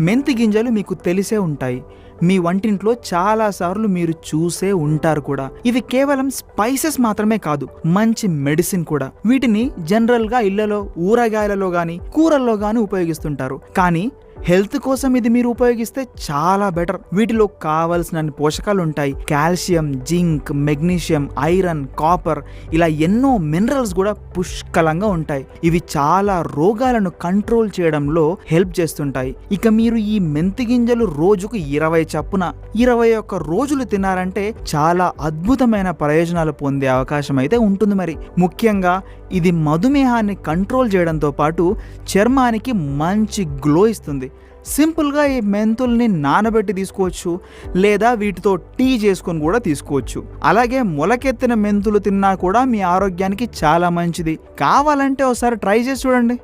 మెంతి గింజలు మీకు తెలిసే ఉంటాయి. మీ వంటింట్లో చాలా సార్లు మీరు చూసే ఉంటారు కూడా. ఇవి కేవలం స్పైసెస్ మాత్రమే కాదు, మంచి మెడిసిన్ కూడా. వీటిని జనరల్గా ఇళ్లలో ఊరగాయలలో గాని కూరల్లో గాని ఉపయోగిస్తుంటారు. కానీ హెల్త్ కోసం ఇది మీరు ఉపయోగిస్తే చాలా బెటర్. వీటిలో కావలసిన పోషకాలు ఉంటాయి. Calcium, zinc, magnesium, iron, copper, ఇలా ఎన్నో మినరల్స్ కూడా పుష్కలంగా ఉంటాయి. ఇవి చాలా రోగాలను కంట్రోల్ చేయడంలో హెల్ప్ చేస్తుంటాయి. ఇక మీరు ఈ మెంతి గింజలు రోజుకు 20 చప్పున 21 రోజులు తిన్నారంటే చాలా అద్భుతమైన ప్రయోజనాలు పొందే అవకాశం అయితే ఉంటుంది. మరి ముఖ్యంగా ఇది మధుమేహాన్ని కంట్రోల్ చేయడంతో పాటు చర్మానికి మంచి గ్లో ఇస్తుంది. సింపుల్గా ఈ మెంతుల్ని నానబెట్టి తీసుకోవచ్చు, లేదా వీటితో టీ చేసుకొని కూడా తీసుకోవచ్చు. అలాగే మొలకెత్తిన మెంతులు తిన్నా కూడా మీ ఆరోగ్యానికి చాలా మంచిది. కావాలంటే ఒకసారి ట్రై చేసి చూడండి.